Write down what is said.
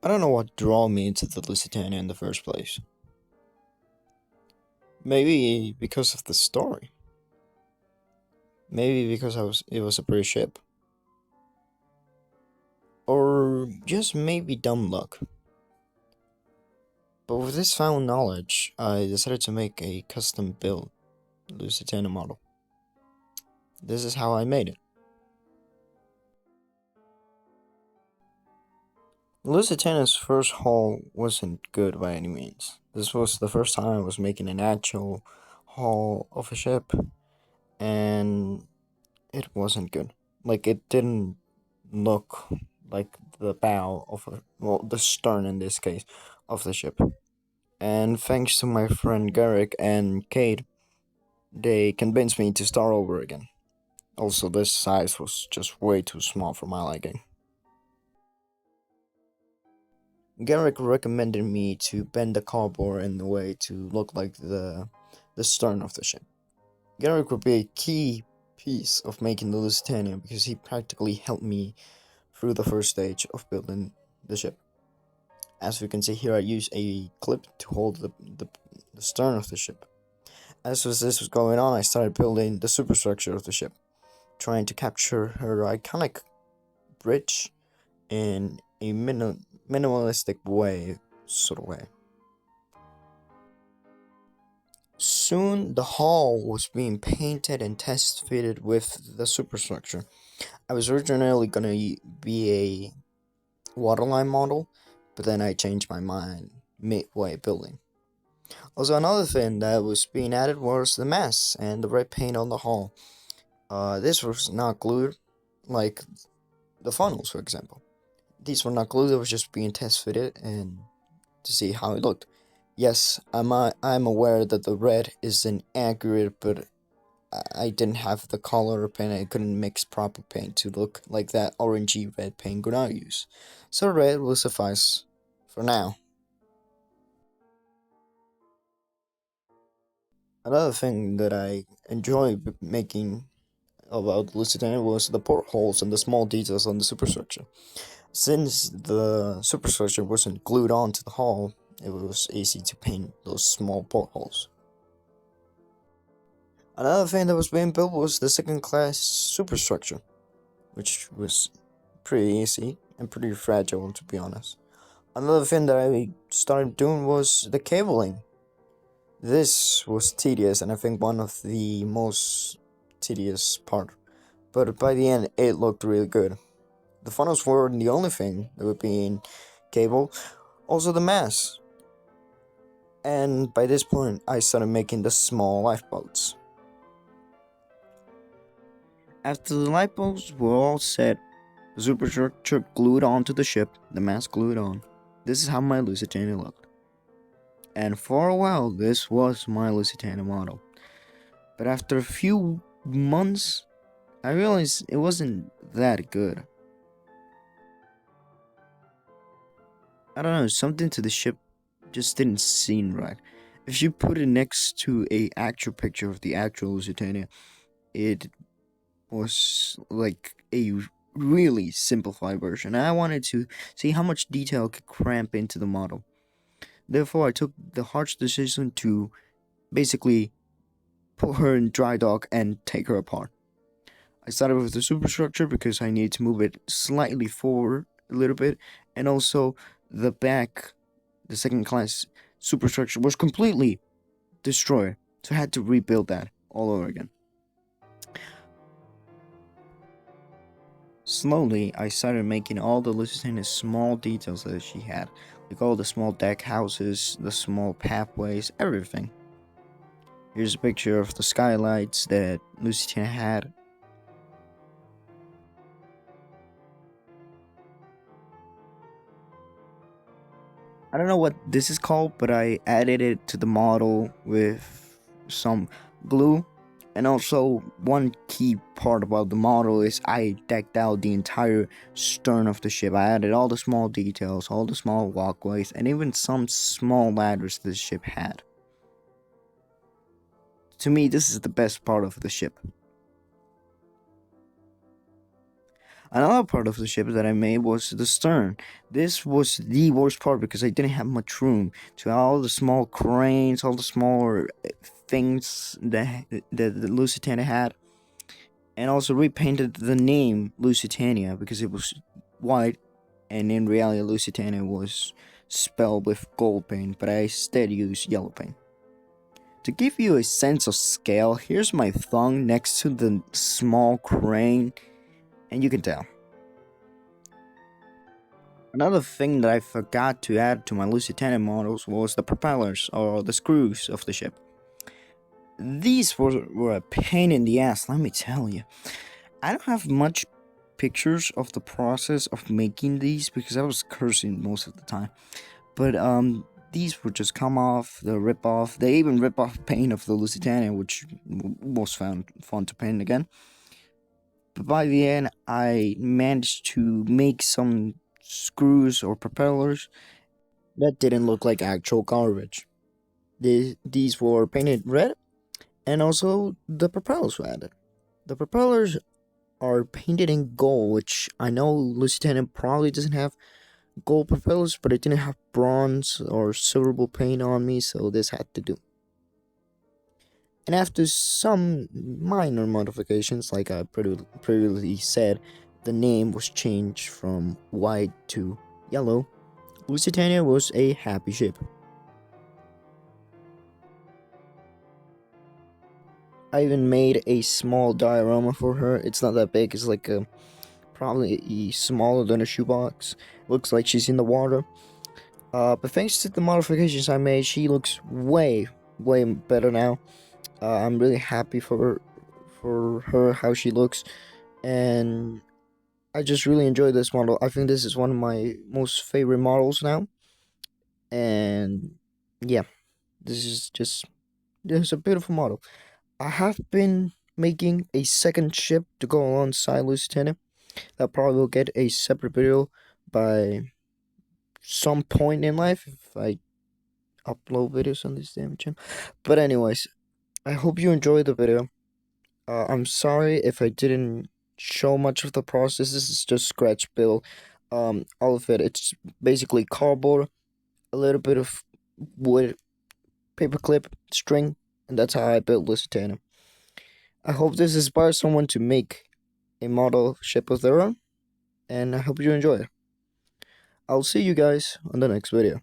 I don't know what drew me into the Lusitania in the first place. Maybe because of the story. Maybe because it was a pretty ship. Or just maybe dumb luck. But with this found knowledge, I decided to make a custom built Lusitania model. This is how I made it. Lusitania's first haul wasn't good by any means. This was the first time I was making an actual haul of a ship, and it wasn't good. Like, it didn't look like the bow of the stern in this case, of the ship. And thanks to my friend Garrick and Kate, they convinced me to start over again. Also, this size was just way too small for my liking. Garrick recommended me to bend the cardboard in a way to look like the stern of the ship. Garrick would be a key piece of making the Lusitania because he practically helped me through the first stage of building the ship. As we can see here, I use a clip to hold the stern of the ship. As this was going on, I started building the superstructure of the ship, trying to capture her iconic bridge in a minimalistic way, sort of way. Soon, the hull was being painted and test fitted with the superstructure. I was originally gonna be a waterline model, but then I changed my mind midway building. Also, another thing that was being added was the mast and the red paint on the hull. This was not glued, like the funnels, for example. These were not glued, they were just being test fitted and to see how it looked. Yes, I'm aware that the red is inaccurate, but I didn't have the color paint. I couldn't mix proper paint to look like that orangey red paint could not use. So red will suffice for now. Another thing that I enjoy making about Lusitania was the portholes and the small details on the superstructure. Since the superstructure wasn't glued onto the hull, it was easy to paint those small portholes. Another thing that was being built was the second class superstructure, which was pretty easy and pretty fragile, to be honest. Another thing that I started doing was the cabling. This was tedious, and I think one of the most tedious part, but by the end it looked really good. The funnels weren't the only thing that were being cabled, also the mast. And by this point I started making the small lifeboats. After the lifeboats were all set, the superstructure glued onto the ship, the mast glued on, this is how my Lusitania looked. And for a while, this was my Lusitania model. But after a few months, I realized it wasn't that good. I don't know, something to the ship just didn't seem right. If you put it next to a actual picture of the actual Lusitania, it was like a really simplified version. And I wanted to see how much detail could cramp into the model. Therefore, I took the harsh decision to basically put her in dry dock and take her apart. I started with the superstructure because I needed to move it slightly forward a little bit, and also the back, the second class superstructure was completely destroyed, so I had to rebuild that all over again. Slowly, I started making all the Lusitania's small details that she had, like all the small deck houses, the small pathways, everything. Here's a picture of the skylights that Lusitania had. I don't know what this is called, but I added it to the model with some glue. And also, one key part about the model is I decked out the entire stern of the ship. I added all the small details, all the small walkways, and even some small ladders the ship had. To me, this is the best part of the ship. Another part of the ship that I made was the stern. This was the worst part because I didn't have much room to all the small cranes, all the smaller things that the Lusitania had, and also repainted the name Lusitania because it was white, and in reality Lusitania was spelled with gold paint, but I instead used yellow paint. To give you a sense of scale, here's my thumb next to the small crane, and you can tell. Another thing that I forgot to add to my Lusitania models was the propellers, or the screws of the ship. These were a pain in the ass, let me tell you. I don't have much pictures of the process of making these because I was cursing most of the time. But these would just come off, the rip off. They even rip off paint of the Lusitania, which was found fun to paint again. But by the end, I managed to make some screws or propellers that didn't look like actual garbage. These were painted red, and also the propellers were added. The propellers are painted in gold, which I know Lusitania probably doesn't have gold propellers, but it didn't have bronze or silver paint on me, so this had to do. And after some minor modifications, like I previously said, the name was changed from white to yellow. Lusitania was a happy ship. I even made a small diorama for her. It's not that big, it's like probably smaller than a shoebox. Looks like she's in the water. But thanks to the modifications I made, she looks way better now. I'm really happy for her how she looks, and I just really enjoy this model. I think this is one of my most favorite models now, and yeah, this is a beautiful model. I have been making a second ship to go alongside Lusitania. That probably will get a separate video by some point in life if I upload videos on this damn channel. But anyways, I hope you enjoyed the video. I'm sorry if I didn't show much of the process. This is just scratch build. All of it. It's basically cardboard, a little bit of wood, paperclip, string, and that's how I built Lusitania. I hope this inspires someone to make a model ship of their own, and I hope you enjoy it. I'll see you guys on the next video.